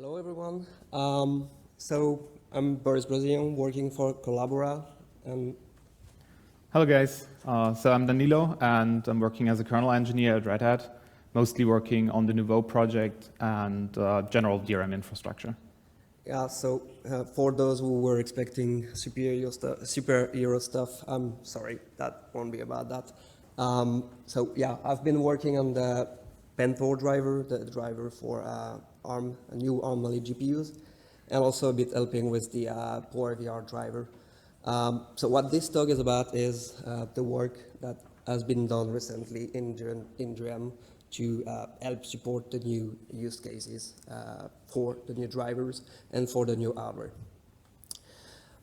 Hello, everyone. So I'm Brezillon, working for Collabora, and Hello guys, so I'm Danilo and I'm working as a kernel engineer at Red Hat, mostly working on the Nouveau project and general DRM infrastructure. yeah. So for those who were expecting superhero stuff, I'm sorry, that won't be about that. So yeah, I've been working on the Pentor driver, the driver for ARM, new ARM Mali GPUs, and also a bit helping with the PowerVR driver. So what this talk is about is the work that has been done recently in DRM to help support the new use cases for the new drivers and for the new hardware.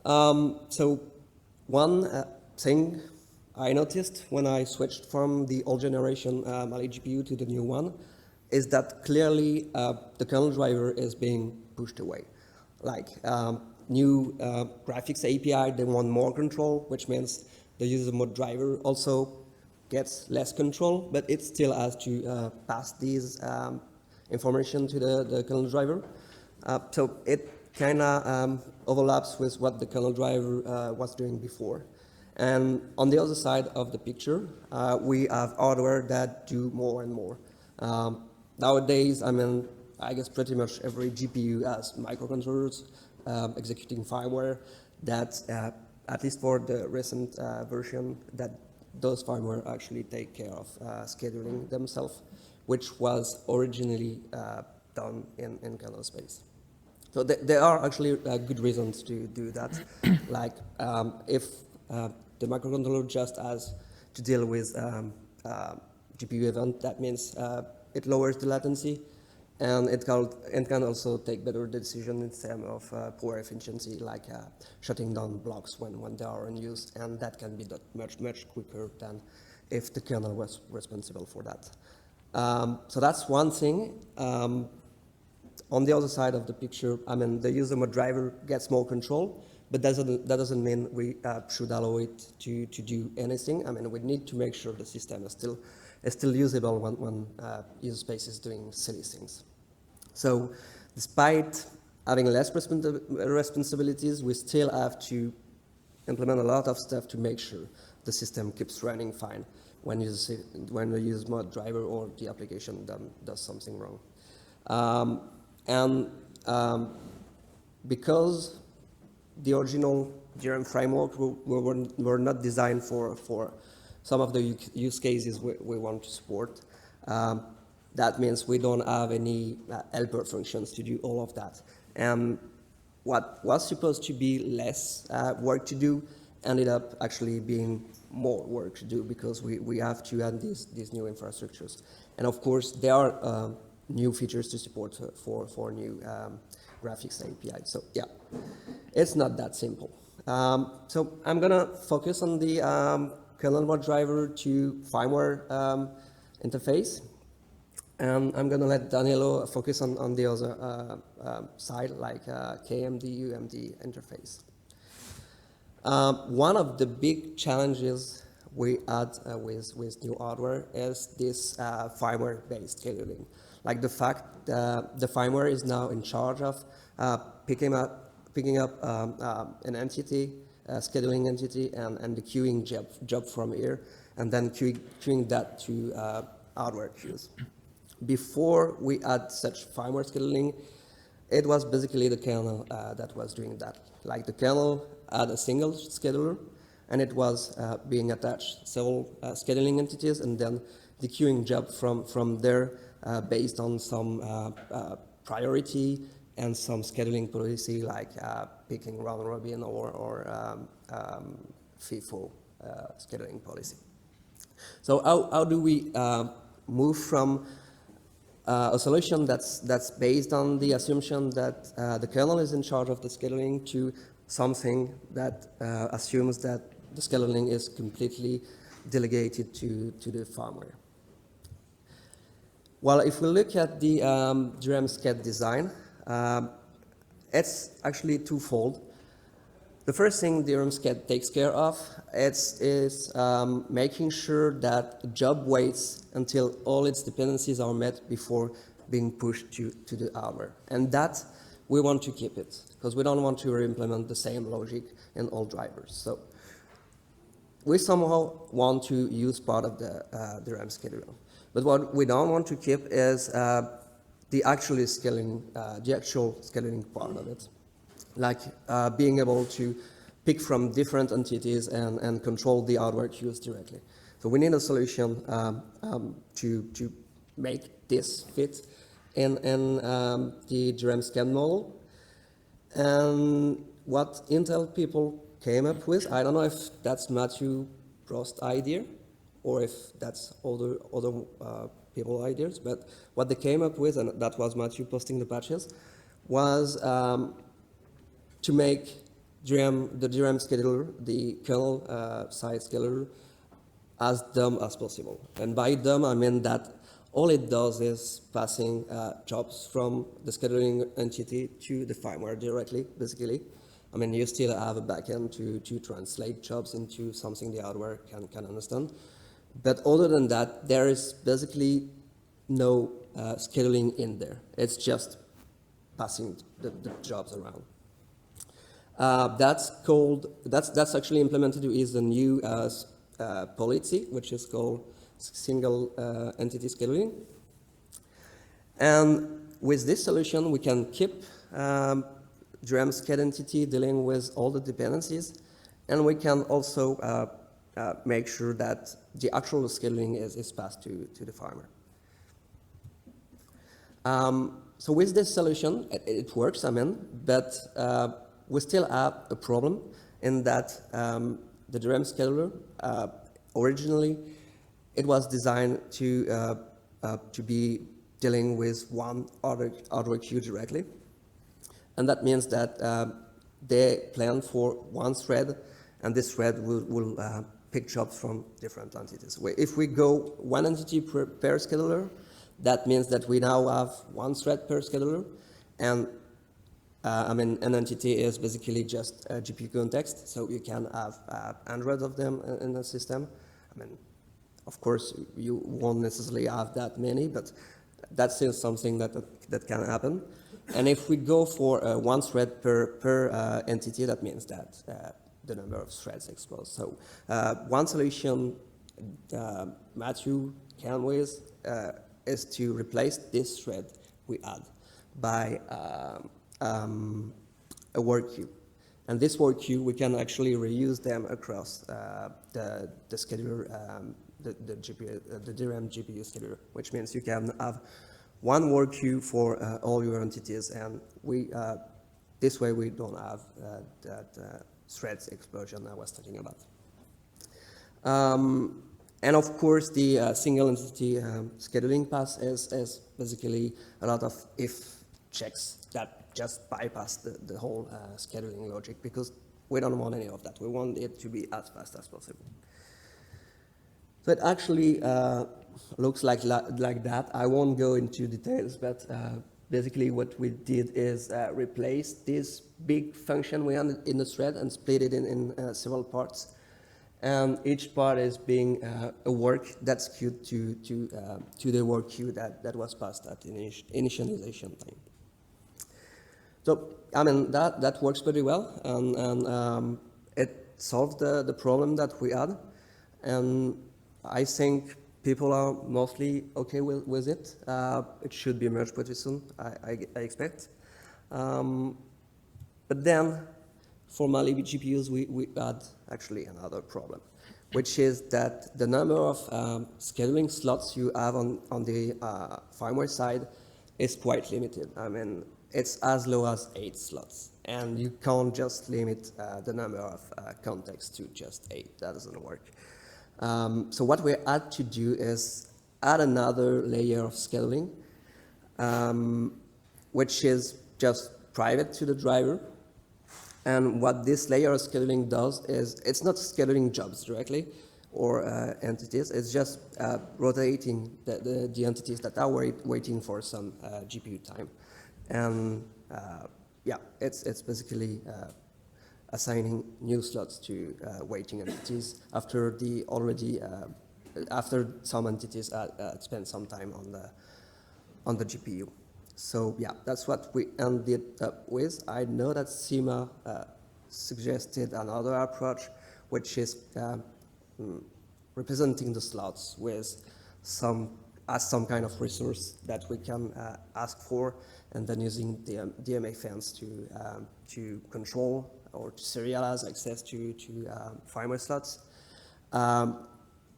So one thing I noticed when I switched from the old generation Mali GPU to the new one is that clearly the kernel driver is being pushed away. Like new graphics API, they want more control, which means the user mode driver also gets less control, but it still has to pass these information to the kernel driver. So it kind of overlaps with what the kernel driver was doing before. And on the other side of the picture, we have hardware that do more and more. Nowadays, I guess pretty much every GPU has microcontrollers executing firmware that, at least for the recent version, that those firmware actually take care of scheduling themselves, which was originally done in kernel space. So there are actually good reasons to do that. Like if the microcontroller just has to deal with GPU event, that means it lowers the latency, and it can also take better decisions in terms of power efficiency, like shutting down blocks when they are in use, and that can be done much quicker than if the kernel was responsible for that. So that's one thing. On the other side of the picture, the user mode driver gets more control, but that doesn't mean we should allow it to do anything. We need to make sure the system is still usable when user space is doing silly things. So despite having less responsibilities, we still have to implement a lot of stuff to make sure the system keeps running fine when the user mode driver or the application does something wrong. Because the original DRM framework were not designed for some of the use cases we want to support, that means we don't have any helper functions to do all of that. And what was supposed to be less work to do ended up actually being more work to do, because we have to add these new infrastructures. And of course, there are new features to support for new graphics API. So yeah, it's not that simple. So I'm gonna focus on the kernel mode driver to firmware interface. And I'm going to let Danilo focus on the other side, like KMD, UMD interface. One of the big challenges we had with new hardware is this firmware-based scheduling. Like the fact that the firmware is now in charge of picking up an entity, scheduling entity, and the queuing job from here, and then queuing that to hardware queues. Before we had such firmware scheduling, it was basically the kernel that was doing that. Like the kernel had a single scheduler, and it was being attached several scheduling entities, and then the queuing job from there based on some priority and some scheduling policy, like picking round robin or FIFO scheduling policy. So how do we move from a solution that's based on the assumption that the kernel is in charge of the scheduling to something that assumes that the scheduling is completely delegated to the firmware? Well, if we look at the DRM sched design, it's actually twofold. The first thing DRM sched takes care of is making sure that a job waits until all its dependencies are met before being pushed to the hardware. And that, we want to keep it, because we don't want to re-implement the same logic in all drivers. So we somehow want to use part of the DRAM scheduler. But what we don't want to keep is the actual scaling part of it, like being able to pick from different entities and control the hardware queues directly. So we need a solution to make this fit in the DRAM scan model. And what Intel people came up with, I don't know if that's Matthew Prost's idea or if that's other people's ideas, but what they came up with, and that was Matthew posting the patches, was to make the DRAM scheduler, the kernel side scheduler, as dumb as possible. And by dumb, I mean that all it does is passing jobs from the scheduling entity to the firmware directly, basically. I mean, you still have a backend to translate jobs into something the hardware can understand. But other than that, there is basically no scheduling in there. It's just passing the jobs around. That's actually implemented with the new policy, which is called single entity scheduling. And with this solution, we can keep DRAM sched entity dealing with all the dependencies, and we can also make sure that the actual scheduling is passed to the firmware. So with this solution, it works, I mean, but we still have a problem in that the DRAM scheduler, originally, it was designed to be dealing with one hardware queue directly. And that means that they plan for one thread, and this thread will pick jobs from different entities. If we go one entity per scheduler, that means that we now have one thread per scheduler, and I mean, an entity is basically just a GPU context, so you can have hundreds of them in the system. I mean, of course, you won't necessarily have that many, but that's still something that can happen. And if we go for one thread per entity, that means that the number of threads explodes. So one solution Matthew came with is to replace this thread we add by a work queue. And this work queue, we can actually reuse them across the scheduler, the DRAM GPU scheduler, which means you can have one work queue for all your entities, and this way we don't have that threads explosion I was talking about. And of course, the single entity scheduling pass is basically a lot of if checks that just bypass the whole scheduling logic, because we don't want any of that. We want it to be as fast as possible. So it actually looks like that. I won't go into details, but basically what we did is replace this big function we had in the thread and split it in several parts. And each part is being a work that's queued to the work queue that was passed at initialization time. So, I mean, that works pretty well, and it solved the problem that we had. And I think people are mostly okay with it. It should be merged pretty soon, I expect. But then, for Mali GPUs, we had actually another problem, which is that the number of scheduling slots you have on the firmware side is quite limited. I mean, it's as low as 8 slots, and you can't just limit the number of contexts to just 8. That doesn't work. So what we had to do is add another layer of scheduling, which is just private to the driver. And what this layer of scheduling does is it's not scheduling jobs directly or entities. It's just rotating the entities that are waiting for some GPU time. And yeah, it's basically assigning new slots to waiting entities after after some entities spend some time the GPU. So yeah, that's what we ended up with. I know that SEMA suggested another approach, which is representing the slots with some kind of resource that we can ask for, and then using the DMA fence to control or to serialize access to firmware slots.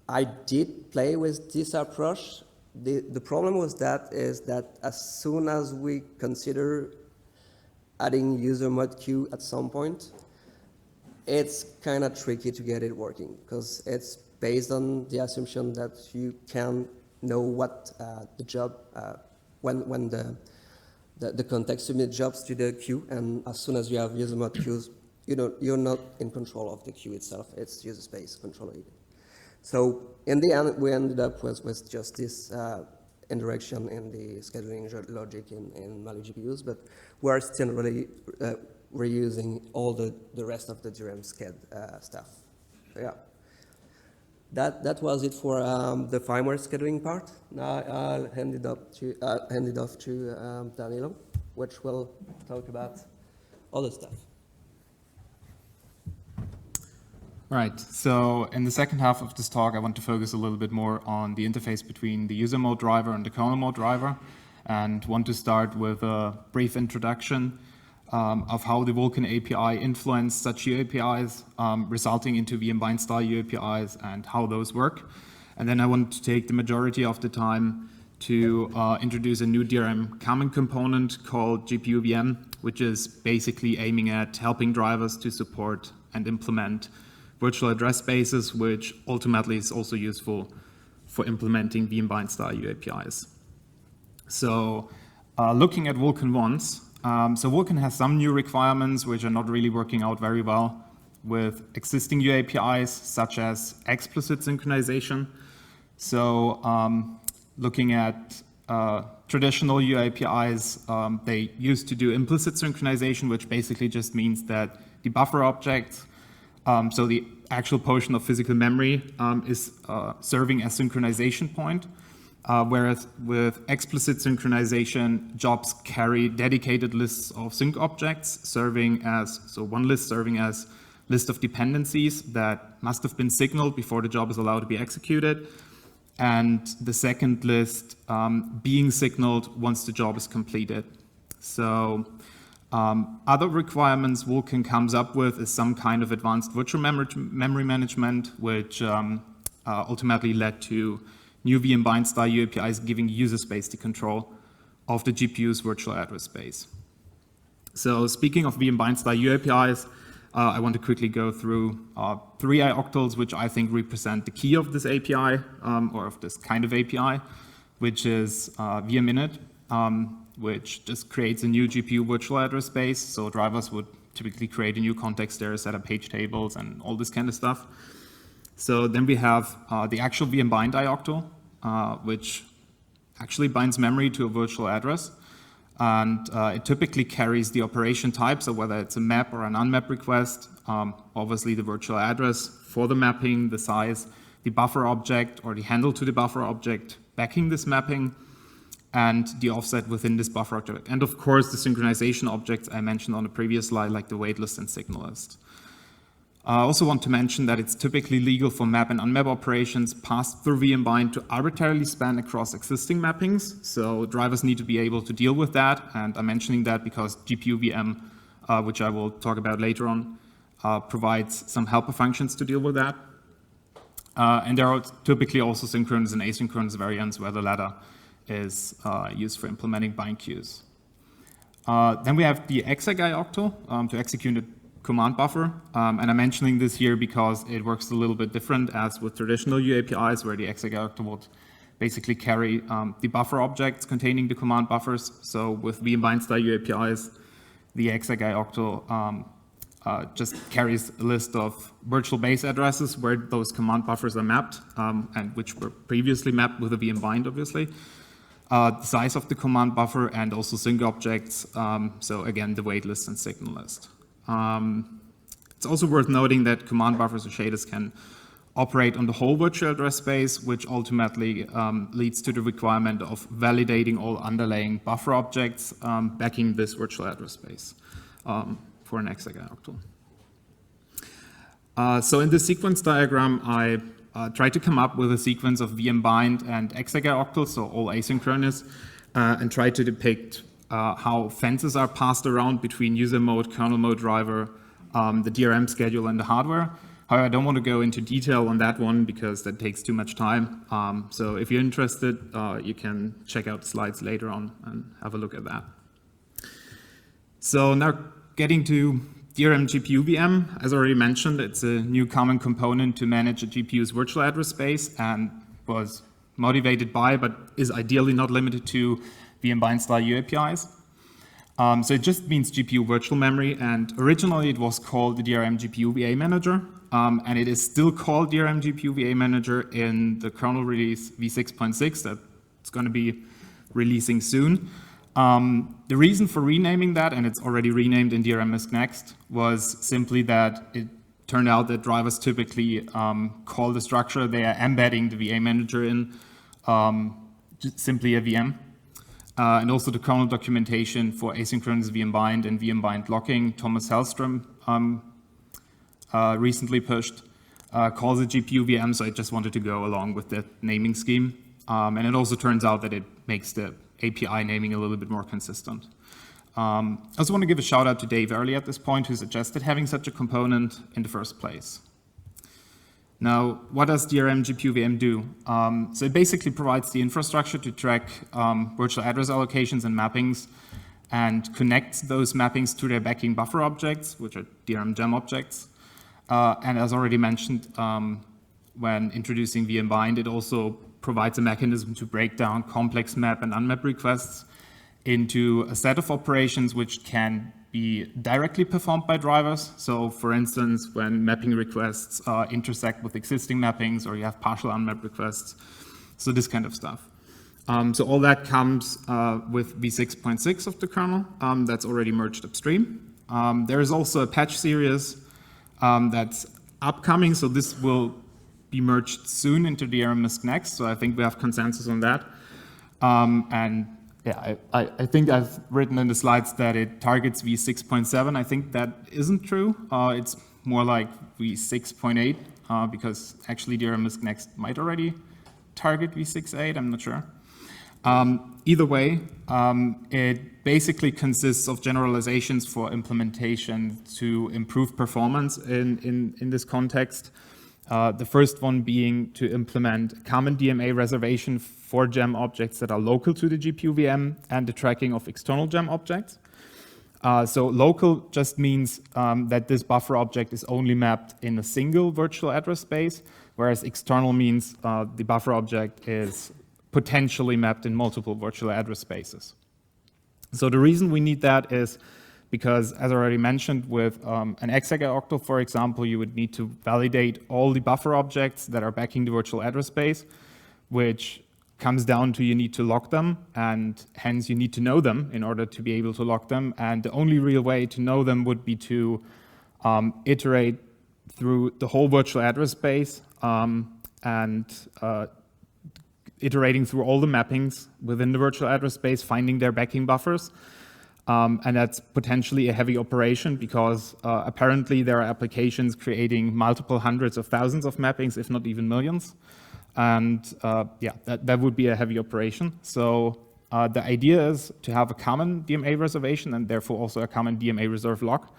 I did play with this approach. The problem with that is that as soon as we consider adding user mode queue at some point, it's kind of tricky to get it working, because it's based on the assumption that you can know what the job, when the context submit jobs to the queue, and as soon as you have user mode queues, you're not in control of the queue itself. It's user space controlling it. So in the end, we ended up with just this indirection in the scheduling logic in Mali GPUs, but we're still really reusing all the rest of the DRAM sched stuff. So yeah, that was it for the firmware scheduling part. Now I'll hand it off to Danilo, which will talk about other stuff. Right, so in the second half of this talk, I want to focus a little bit more on the interface between the user mode driver and the kernel mode driver, and want to start with a brief introduction of how the Vulkan API influenced such UAPIs, resulting into VMbind style UAPIs and how those work. And then I want to take the majority of the time to introduce a new DRM common component called GPU VM, which is basically aiming at helping drivers to support and implement virtual address spaces, which ultimately is also useful for implementing VMbind style UAPIs. So looking at Vulkan once, so Vulkan has some new requirements which are not really working out very well with existing UAPIs, such as explicit synchronization. So looking at traditional UAPIs, they used to do implicit synchronization, which basically just means that the buffer object, so the actual portion of physical memory, is serving as synchronization point, whereas with explicit synchronization, jobs carry dedicated lists of sync objects serving as, so one list serving as list of dependencies that must have been signaled before the job is allowed to be executed, and the second list being signaled once the job is completed. So other requirements Vulkan comes up with is some kind of advanced virtual memory management, which ultimately led to new VMbind style UAPIs giving user space the control of the GPU's virtual address space. So speaking of VMbind style UAPIs, I want to quickly go through 3 ioctls, which I think represent the key of this API, or of this kind of API, which is vminit, which just creates a new GPU virtual address space. So drivers would typically create a new context there, set up page tables, and all this kind of stuff. So then we have the actual vmbind ioctl, which actually binds memory to a virtual address. And it typically carries the operation type, so whether it's a map or an unmap request, obviously the virtual address for the mapping, the size, the buffer object or the handle to the buffer object backing this mapping, and the offset within this buffer object. And of course, the synchronization objects I mentioned on the previous slide, like the waitlist and signal list. I also want to mention that it's typically legal for map and unmap operations passed through vmbind to arbitrarily span across existing mappings. So drivers need to be able to deal with that. And I'm mentioning that because GPU VM, which I will talk about later on, provides some helper functions to deal with that. And there are typically also synchronous and asynchronous variants where the latter is used for implementing bind queues. Then we have the exec ioctl to execute a command buffer, and I'm mentioning this here because it works a little bit different as with traditional UAPIs, where the exec ioctl would basically carry the buffer objects containing the command buffers. So with vmbind style UAPIs, the exec ioctl just carries a list of virtual base addresses where those command buffers are mapped, and which were previously mapped with a vmbind, obviously. The size of the command buffer and also sync objects, so again, the waitlist and signal list. It's also worth noting that command buffers or shaders can operate on the whole virtual address space, which ultimately leads to the requirement of validating all underlying buffer objects backing this virtual address space for an hexagonoctal. So in the sequence diagram, I tried to come up with a sequence of VM bind and hexagonoctals, so all asynchronous, and try to depict how fences are passed around between user mode, kernel mode driver, the DRM schedule, and the hardware. However, I don't want to go into detail on that one because that takes too much time. So if you're interested, you can check out the slides later on and have a look at that. So now getting to DRM GPU VM, as already mentioned, it's a new common component to manage a GPU's virtual address space and was motivated by, but is ideally not limited to, VM bind style UAPIs. So it just means GPU virtual memory, and originally it was called the DRM GPU VA Manager, and it is still called DRM GPU VA Manager in the kernel release v6.6 that it's going to be releasing soon. The reason for renaming that, and it's already renamed in DRM Misc Next, was simply that it turned out that drivers typically call the structure they are embedding the VA Manager in just simply a VM. And also the kernel documentation for asynchronous VM bind and VM bind locking, Thomas Hellstrom recently pushed, calls it GPU VM, so I just wanted to go along with that naming scheme. And it also turns out that it makes the API naming a little bit more consistent. I also want to give a shout out to Dave Early at this point, who suggested having such a component in the first place. Now, what does DRM GPU VM do? So it basically provides the infrastructure to track virtual address allocations and mappings and connects those mappings to their backing buffer objects, which are DRM gem objects. And as already mentioned, when introducing VM bind, it also provides a mechanism to break down complex map and unmap requests into a set of operations which can be directly performed by drivers. So for instance, when mapping requests intersect with existing mappings, or you have partial unmap requests, so this kind of stuff. So all that comes with v6.6 of the kernel that's already merged upstream. There is also a patch series that's upcoming, so this will be merged soon into DRM Misc Next, so I think we have consensus on that. And yeah, I think I've written in the slides that it targets v6.7. I think that isn't true. It's more like v6.8 because actually DRM Misc Next might already target v6.8, I'm not sure. Either way, it basically consists of generalizations for implementation to improve performance in this context. The first one being to implement common DMA reservation for gem objects that are local to the GPU VM and the tracking of external gem objects. So local just means that this buffer object is only mapped in a single virtual address space, whereas external means the buffer object is potentially mapped in multiple virtual address spaces. So the reason we need that is because, as I already mentioned, with an hexagonoctal, for example, you would need to validate all the buffer objects that are backing the virtual address space, which comes down to you need to lock them, and hence you need to know them in order to be able to lock them. And the only real way to know them would be to iterate through the whole virtual address space and iterating through all the mappings within the virtual address space, finding their backing buffers. And that's potentially a heavy operation because apparently there are applications creating multiple hundreds of thousands of mappings, if not even millions. And yeah, that would be a heavy operation. So the idea is to have a common DMA reservation and therefore also a common DMA reserve lock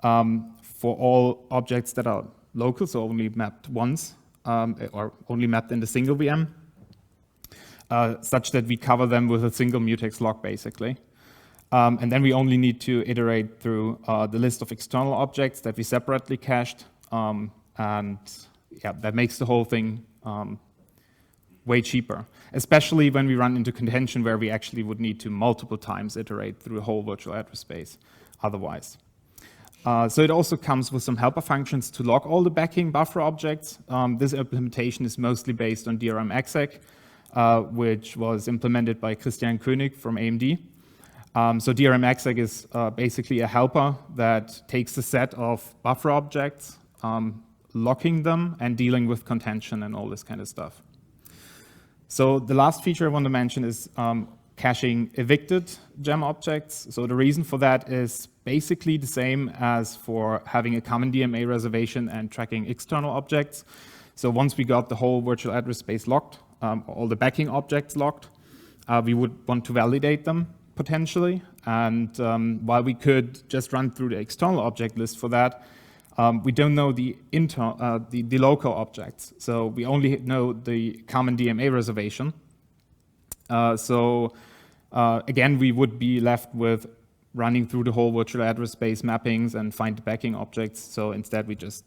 for all objects that are local, so only mapped once or only mapped in the single VM, such that we cover them with a single mutex lock basically. And then we only need to iterate through the list of external objects that we separately cached. And yeah, that makes the whole thing way cheaper, especially when we run into contention where we actually would need to multiple times iterate through a whole virtual address space otherwise. So it also comes with some helper functions to lock all the backing buffer objects. This implementation is mostly based on DRM exec, which was implemented by Christian König from AMD. So DRM exec is basically a helper that takes a set of buffer objects, locking them and dealing with contention and all this kind of stuff. So the last feature I want to mention is caching evicted gem objects. So the reason for that is basically the same as for having a common DMA reservation and tracking external objects. So once we got the whole virtual address space locked, all the backing objects locked, we would want to validate them potentially. And while we could just run through the external object list for that, we don't know the local objects. So we only know the common DMA reservation. Again, we would be left with running through the whole virtual address space mappings and find the backing objects. So instead, we just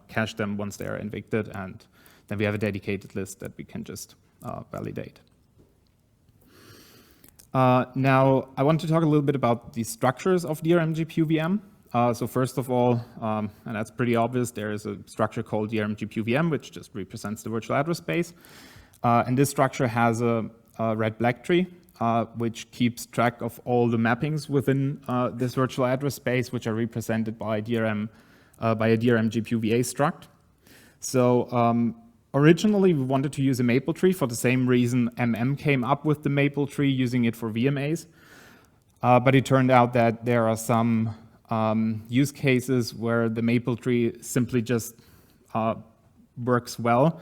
cache them once they are evicted, and then we have a dedicated list that we can just validate. Now, I want to talk a little bit about the structures of DRM-GPU-VM. So first of all, and that's pretty obvious, there is a structure called DRM-GPU-VM, which just represents the virtual address space. And this structure has a red-black tree, which keeps track of all the mappings within this virtual address space, which are represented by a DRM-GPU-VA struct. So originally, we wanted to use a maple tree for the same reason MM came up with the maple tree, using it for VMAs. But it turned out that there are some use cases where the maple tree simply just works well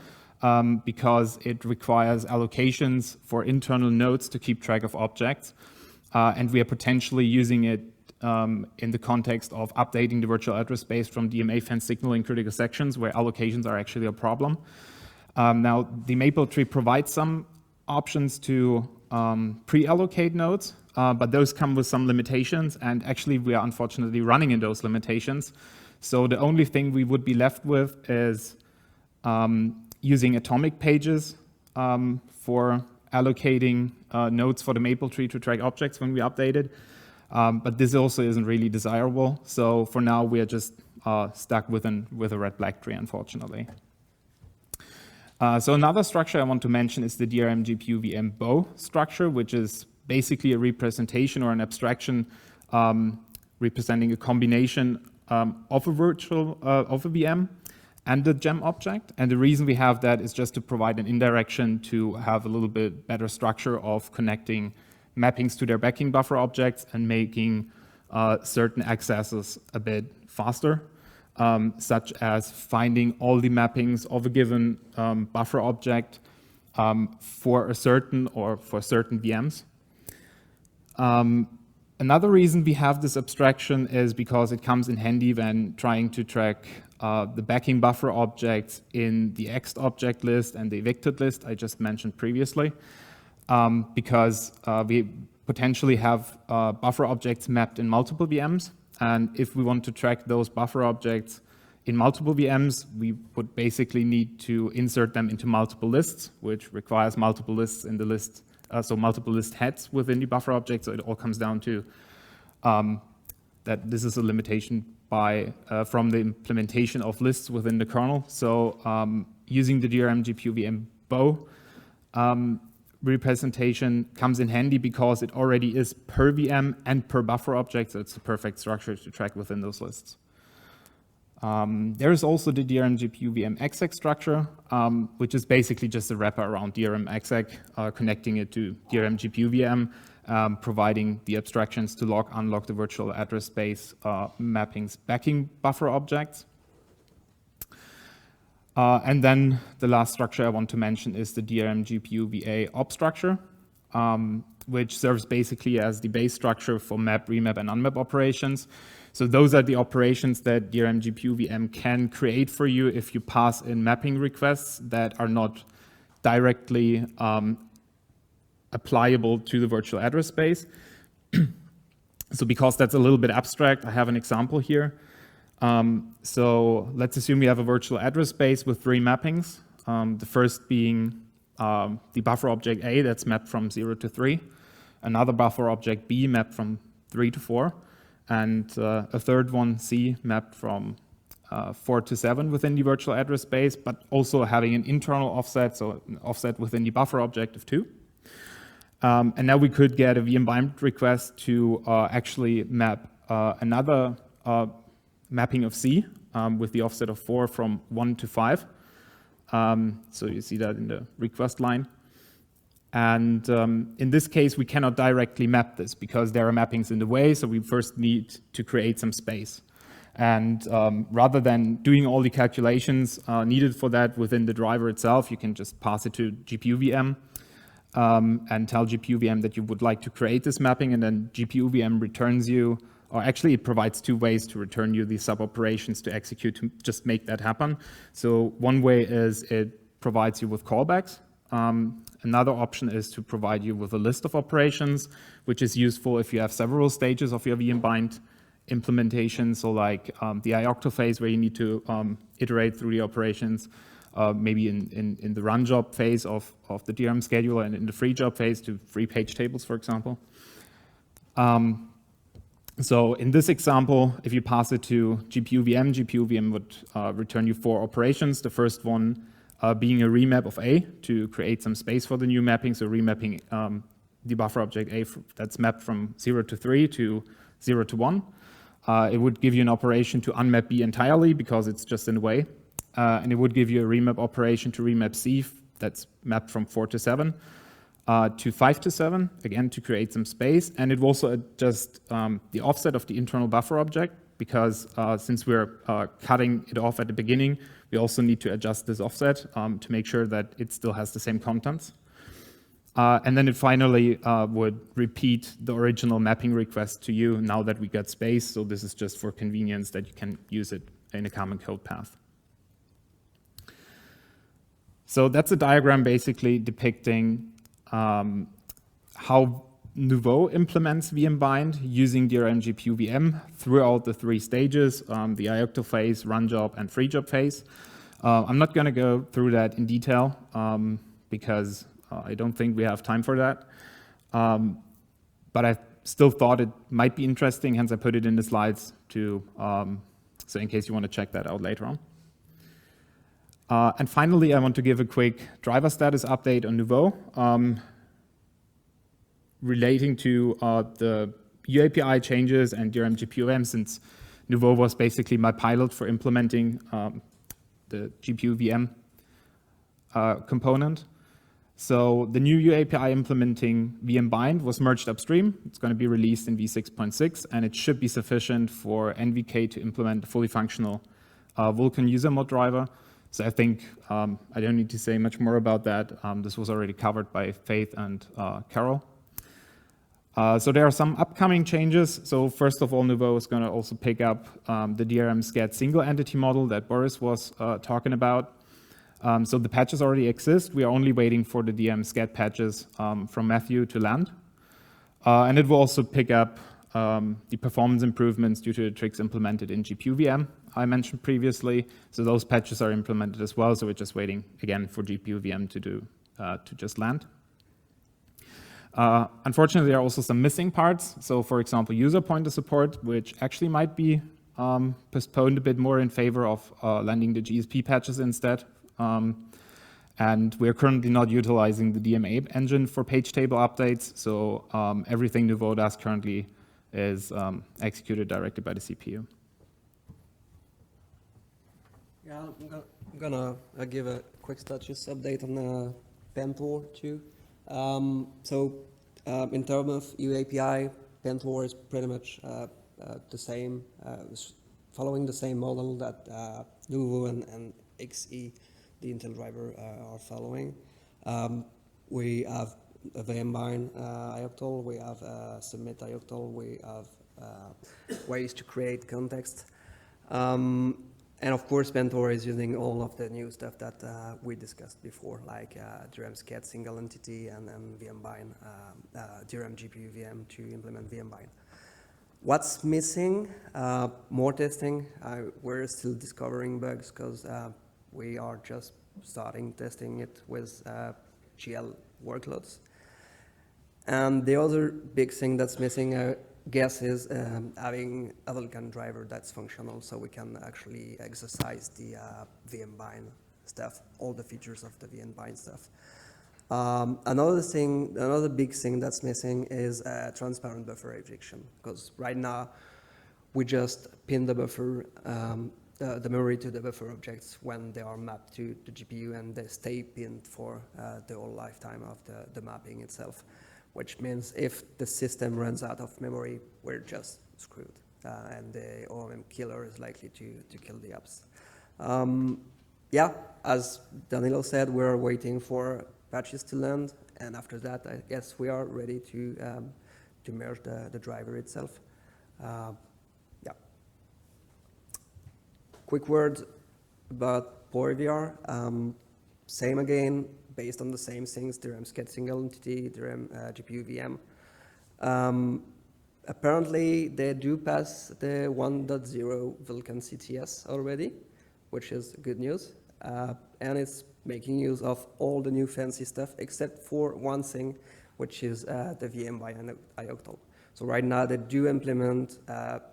because it requires allocations for internal nodes to keep track of objects. And we are potentially using it in the context of updating the virtual address space from DMA fence signaling critical sections where allocations are actually a problem. Now, the maple tree provides some options to pre-allocate nodes, but those come with some limitations, and actually we are unfortunately running in those limitations. So the only thing we would be left with is using atomic pages for allocating nodes for the maple tree to track objects when we update it. But this also isn't really desirable. So for now, we are just stuck with a red-black tree, unfortunately. So another structure I want to mention is the DRM-GPU-VM bow structure, which is basically a representation or an abstraction representing a combination of a VM and the gem object. And the reason we have that is just to provide an indirection to have a little bit better structure of connecting mappings to their backing buffer objects and making certain accesses a bit faster. Such as finding all the mappings of a given buffer object for certain VMs. Another reason we have this abstraction is because it comes in handy when trying to track the backing buffer objects in the X.Object list and the evicted list I just mentioned previously, because we potentially have buffer objects mapped in multiple VMs. And if we want to track those buffer objects in multiple VMs, we would basically need to insert them into multiple lists, which requires multiple lists in the list, so multiple list heads within the buffer object. So it all comes down to that this is a limitation from the implementation of lists within the kernel. So using the DRM-GPU-VM bow representation comes in handy because it already is per VM and per buffer object, so it's the perfect structure to track within those lists. There is also the DRM-GPU-VM exec structure, which is basically just a wrapper around DRM exec, connecting it to DRM-GPU-VM, providing the abstractions to lock, unlock the virtual address space mappings backing buffer objects. And then the last structure I want to mention is the DRM-GPU-VA op structure, which serves basically as the base structure for map, remap, and unmap operations. So those are the operations that DRM-GPU-VM can create for you if you pass in mapping requests that are not directly applicable to the virtual address space. So because that's a little bit abstract, I have an example here. So let's assume we have a virtual address space with 3 mappings. The first being the buffer object A that's mapped from 0 to 3, another buffer object B mapped from 3 to 4, and a third one C mapped from 4 to 7 within the virtual address space, but also having an internal offset, so an offset within the buffer object of 2. And now we could get a VM bind request to actually map another mapping of C with the offset of 4 from 1 to 5. So you see that in the request line. And in this case, we cannot directly map this because there are mappings in the way, so we first need to create some space. And rather than doing all the calculations needed for that within the driver itself, you can just pass it to GPU VM and tell GPU VM that you would like to create this mapping, and then GPU VM returns you, or actually it provides 2 ways to return you these sub-operations to execute to just make that happen. So one way is it provides you with callbacks. Another option is to provide you with a list of operations, which is useful if you have several stages of your vmbind implementation. So like the ioctl phase where you need to iterate through the operations, maybe in the run job phase of the DRM scheduler, and in the free job phase to free page tables, for example. So in this example, if you pass it to GPU VM would return you 4 operations. The first one being a remap of A to create some space for the new mapping. So remapping the buffer object A that's mapped from 0 to 3 to 0 to 1. It would give you an operation to unmap B entirely because it's just in the way. And it would give you a remap operation to remap C that's mapped from 4 to 7 to 5 to 7, again, to create some space. And it will also adjust the offset of the internal buffer object because since we're cutting it off at the beginning, we also need to adjust this offset to make sure that it still has the same contents. And then it finally would repeat the original mapping request to you now that we got space. So this is just for convenience that you can use it in a common code path. So that's a diagram basically depicting how Nouveau implements vmbind using DRM GPU VM throughout the 3 stages, the ioctl phase, run job, and free job phase. I'm not going to go through that in detail because I don't think we have time for that. But I still thought it might be interesting, hence I put it in the slides to, so in case you want to check that out later on. And finally, I want to give a quick driver status update on Nouveau relating to the UAPI changes and DRM GPU VM, since Nouveau was basically my pilot for implementing the GPU VM component. So the new UAPI implementing vmbind was merged upstream. It's going to be released in v6.6, and it should be sufficient for NVK to implement a fully functional Vulkan user mode driver. So I think I don't need to say much more about that. This was already covered by Faith and Carol. So there are some upcoming changes. So first of all, Nouveau is going to also pick up the DRM SCAD single entity model that Boris was talking about. So the patches already exist. We are only waiting for the DRM SCAD patches from Matthew to land. And it will also pick up the performance improvements due to the tricks implemented in GPU VM I mentioned previously. So those patches are implemented as well. So we're just waiting again for GPU VM to just land. Unfortunately, there are also some missing parts. So for example, user pointer support, which actually might be postponed a bit more in favor of landing the GSP patches instead. And we're currently not utilizing the DMA engine for page table updates. So everything Nouveau does currently is executed directly by the CPU. Yeah, I'm gonna give a quick status update on Pentor too. In terms of UAPI, Pentor is pretty much the same, following the same model that Nouveau and XE, the Intel driver, are following. We have a vmbind ioctl, we have submit ioctl, we have ways to create context. And of course, Pentor is using all of the new stuff that we discussed before, like DRM SCAD single entity and then vmbind, DRM GPU VM to implement vmbind. What's missing? More testing. We're still discovering bugs because we are just starting testing it with GL workloads. And the other big thing that's missing, I guess, is having a Vulkan driver that's functional, so we can actually exercise the vmbind stuff, all the features of the vmbind stuff. Another big thing that's missing is transparent buffer ejection, because right now we just pin the buffer the memory to the buffer objects when they are mapped to the GPU, and they stay pinned for the whole lifetime of the mapping itself, which means if the system runs out of memory, we're just screwed, and the OMM killer is likely to kill the apps. Yeah, as Danilo said, we're waiting for patches to land, and after that, I guess we are ready to merge the driver itself. Yeah. Quick word about PowerVR. Same again, based on the same things, DRAM SCAD single entity, DRAM GPU VM. Apparently, they do pass the 1.0 Vulkan CTS already, which is good news. And it's making use of all the new fancy stuff, except for one thing, which is the VM by ioctl. So right now, they do implement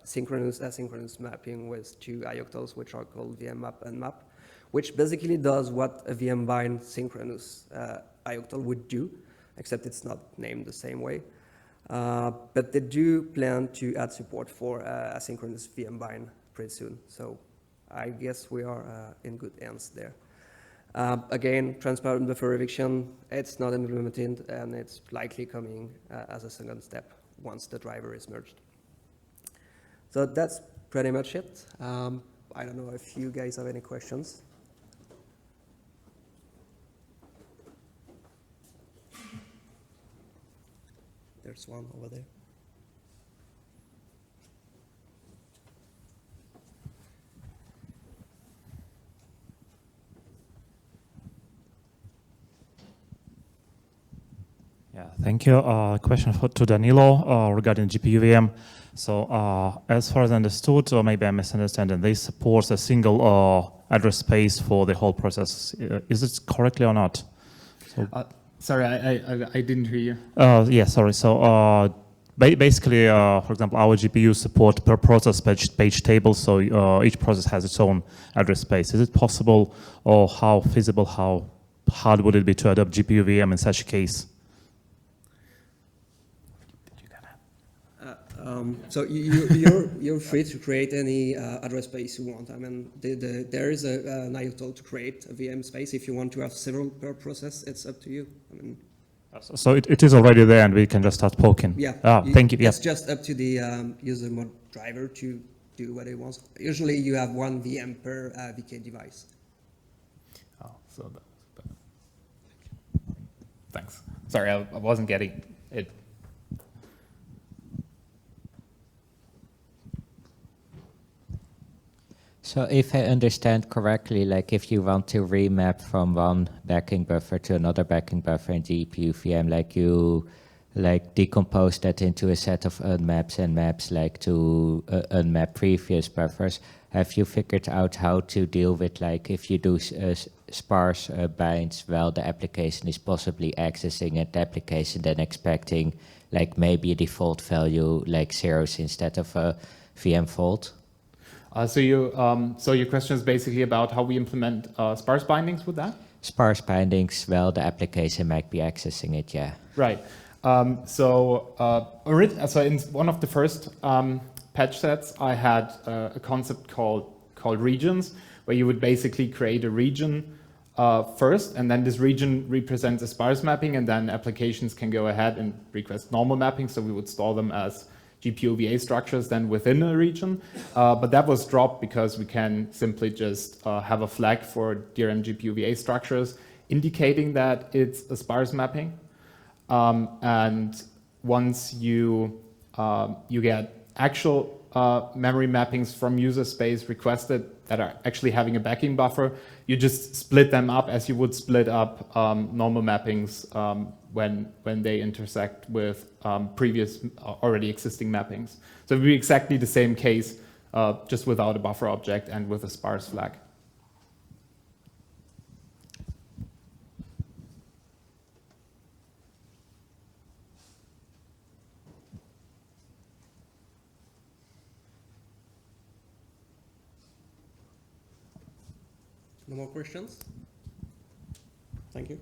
synchronous asynchronous mapping with two ioctls, which are called VMMap and map, which basically does what a VM bind synchronous ioctl would do, except it's not named the same way. But they do plan to add support for asynchronous VM bind pretty soon. So I guess we are in good hands there. Again, transparent buffer eviction, it's not implemented, and it's likely coming as a second step once the driver is merged. So that's pretty much it. I don't know if you guys have any questions. There's one over there. Yeah, thank you. Question to Danilo regarding GPU VM. So as far as I understood, or maybe I'm misunderstanding, they support a single address space for the whole process. Is it correctly or not? So, sorry, I didn't hear you. Yeah, sorry. So basically, for example, our GPU support per process page table, so each process has its own address space. Is it possible, or how feasible, how hard would it be to adopt GPU VM in such a case? So you're free to create any address space you want. I mean, there is an ioctl to create a VM space. If you want to have several per process, it's up to you. I mean, so it is already there, and we can just start poking. Yeah. Thank you. It's just up to the user mode driver to do what it wants. Usually, you have one VM per VK device. Oh, so thanks. Sorry, I wasn't getting it. So if I understand correctly, like if you want to remap from one backing buffer to another backing buffer in GPU VM, like you decompose that into a set of unmaps and maps like to unmap previous buffers. Have you figured out how to deal with like if you do sparse binds while the application is possibly accessing it, the application then expecting like maybe a default value like zeros instead of a VM fault? So your question is basically about how we implement sparse bindings with that? Sparse bindings, well, the application might be accessing it, yeah. Right. So in one of the first patch sets, I had a concept called regions, where you would basically create a region first, and then this region represents a sparse mapping, and then applications can go ahead and request normal mapping. So we would store them as GPU-VA structures then within a region, but that was dropped because we can simply just have a flag for DRAM GPU-VA structures indicating that it's a sparse mapping. And once you get actual memory mappings from user space requested that are actually having a backing buffer, you just split them up as you would split up normal mappings when they intersect with previous already existing mappings. So it would be exactly the same case, just without a buffer object and with a sparse flag. No more questions? Thank you.